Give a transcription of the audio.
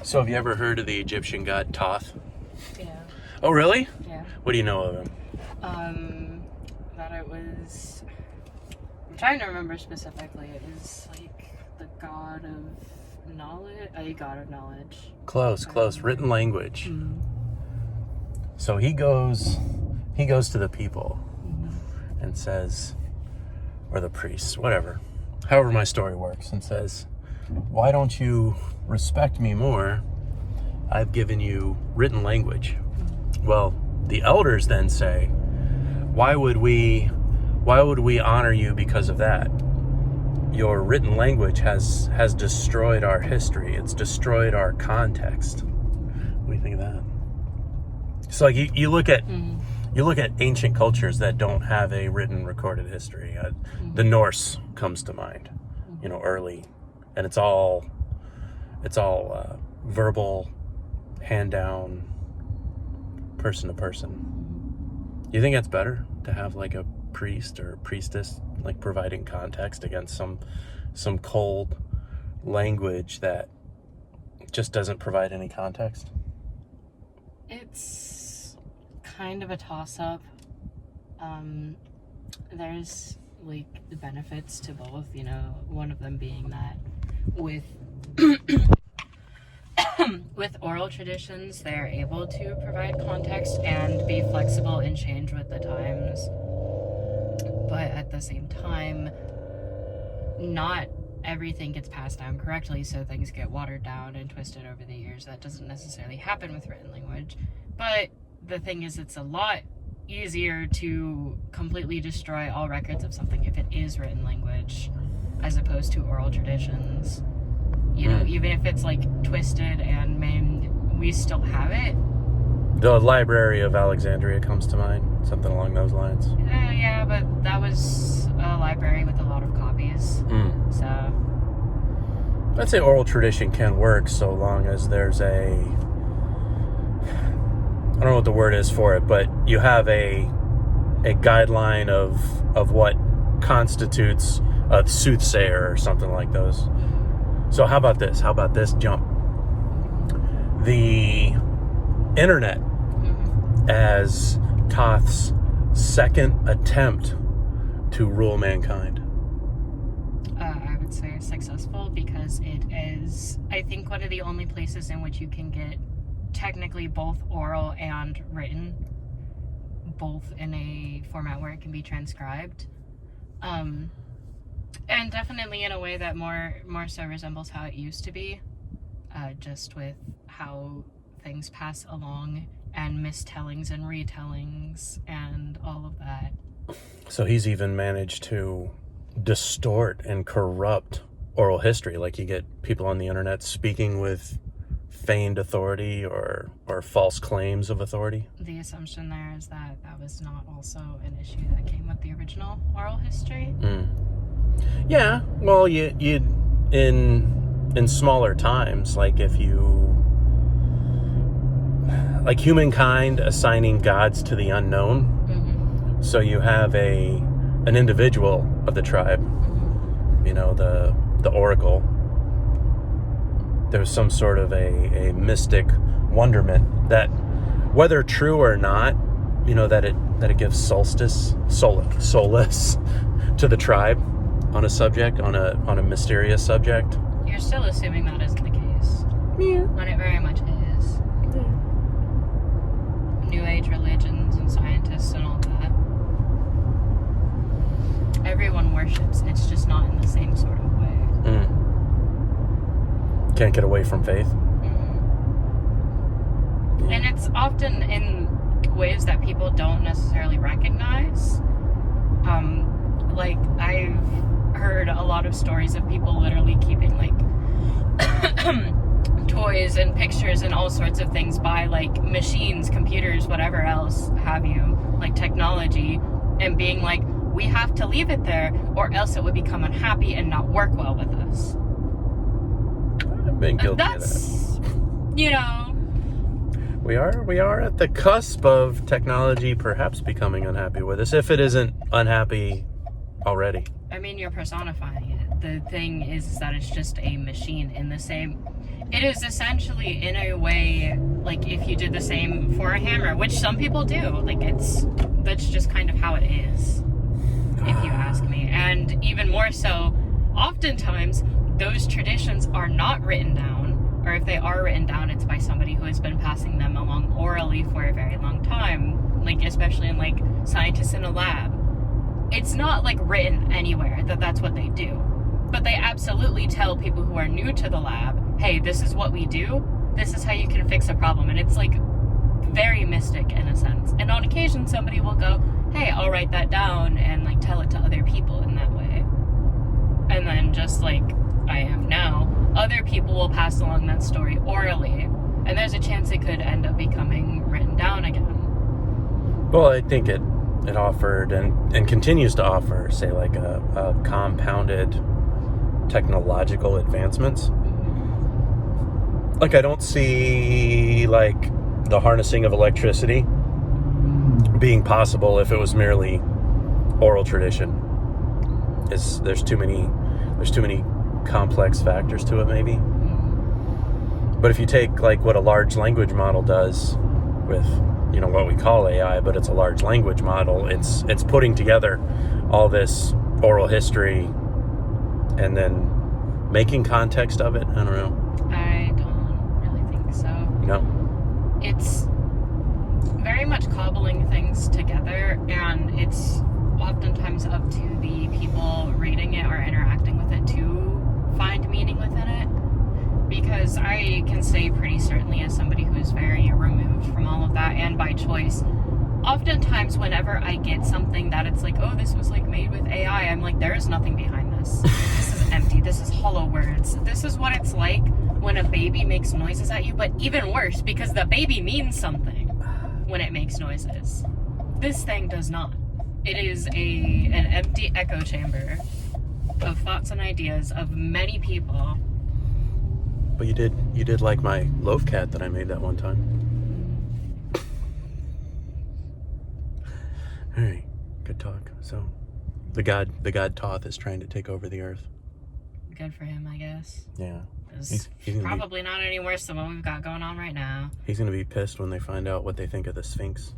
So have you ever heard of the Egyptian god Thoth? Yeah. Oh, really? Yeah. What do you know of him? That it was... I'm trying to remember specifically. It was like the god of knowledge. A god of knowledge. Close. Written language. So he goes to the people and says, or the priests, whatever, however my story works, and says, why don't you respect me more? I've given you written language. Well, the elders then say, why would we honor you because of that? Your written language has destroyed our history. It's destroyed our context. What do you think of that? So like you look at ancient cultures that don't have a written recorded history. The Norse comes to mind, early, and it's all verbal, hand down, person to person. You think that's better to have like a priest or priestess like providing context against some cold language that just doesn't provide any context? It's kind of a toss-up. There's like the benefits to both, one of them being that with with oral traditions, they're able to provide context and be flexible and change with the times. But at the same time, not everything gets passed down correctly, so things get watered down and twisted over the years. That doesn't necessarily happen with written language. But the thing is, it's a lot easier to completely destroy all records of something if it is written language as opposed to oral traditions. Even if it's like twisted and maimed, we still have it. The Library of Alexandria comes to mind, something along those lines. Yeah, but that was a library with a lot of copies. So I'd say oral tradition can work so long as there's I don't know what the word is for it, but you have a guideline of what constitutes a soothsayer or something like those. So how about this? How about this jump? The internet as Thoth's second attempt to rule mankind. I would say successful because it is, I think, one of the only places in which you can get technically both oral and written, both in a format where it can be transcribed. And definitely in a way that more so resembles how it used to be, just with how things pass along and mistellings and retellings and all of that. So he's even managed to distort and corrupt oral history. Like you get people on the internet speaking with feigned authority or false claims of authority. The assumption there is that was not also an issue that came with the original oral history. Yeah, well, you in smaller times, like humankind assigning gods to the unknown. So you have an individual of the tribe, the oracle. There's some sort of a mystic wonderment that, whether true or not, that it gives solace to the tribe on a subject, on a mysterious subject. You're still assuming that isn't the case. Yeah. When it very much is. Yeah. New Age religions and scientists and all that. Everyone worships. It's just not in the same sort of way. Can't get away from faith. Yeah. And it's often in ways that people don't necessarily recognize. Like, I've heard a lot of stories of people literally keeping like toys and pictures and all sorts of things by like machines, computers, whatever else have you, like technology, and being like, we have to leave it there or else it would become unhappy and not work well with us. I've been guilty of that. We are at the cusp of technology perhaps becoming unhappy with us, if it isn't unhappy already. I mean, you're personifying it. The thing is that it's just a machine in the same... It is essentially, in a way, like if you did the same for a hammer, which some people do. Like, that's just kind of how it is, if you ask me. And even more so, oftentimes, those traditions are not written down, or if they are written down, it's by somebody who has been passing them along orally for a very long time. Like, especially in, like, scientists in a lab. It's not, like, written anywhere that that's what they do. But they absolutely tell people who are new to the lab, hey, this is what we do, this is how you can fix a problem. And it's, like, very mystic in a sense. And on occasion, somebody will go, hey, I'll write that down and, like, tell it to other people in that way. And then, just like I am now, other people will pass along that story orally. And there's a chance it could end up becoming written down again. Well, I think it offered and continues to offer, say, like a compounded technological advancements. Like, I don't see, like, the harnessing of electricity being possible if it was merely oral tradition. There's too many complex factors to it, maybe. But if you take, like, what a large language model does with, you know, what we call AI, but it's a large language model, it's putting together all this oral history and then making context of it. I don't know. I don't really think so. No. It's very much cobbling things together, and it's oftentimes up to the people reading it or interacting with it to find meaning within it. Because I can say pretty certainly, as somebody who's very removed from all of that, and by choice, oftentimes whenever I get something that it's like, oh, this was like made with AI, I'm like, there is nothing behind this. This is empty. This is hollow words. This is what it's like when a baby makes noises at you, but even worse, because the baby means something when it makes noises. This thing does not. It is an empty echo chamber of thoughts and ideas of many people. But you did like my loaf cat that I made that one time. All right, good talk. So, the god Toth is trying to take over the earth. Good for him, I guess. Yeah. It's He's probably not any worse than what we've got going on right now. He's gonna be pissed when they find out what they think of the Sphinx.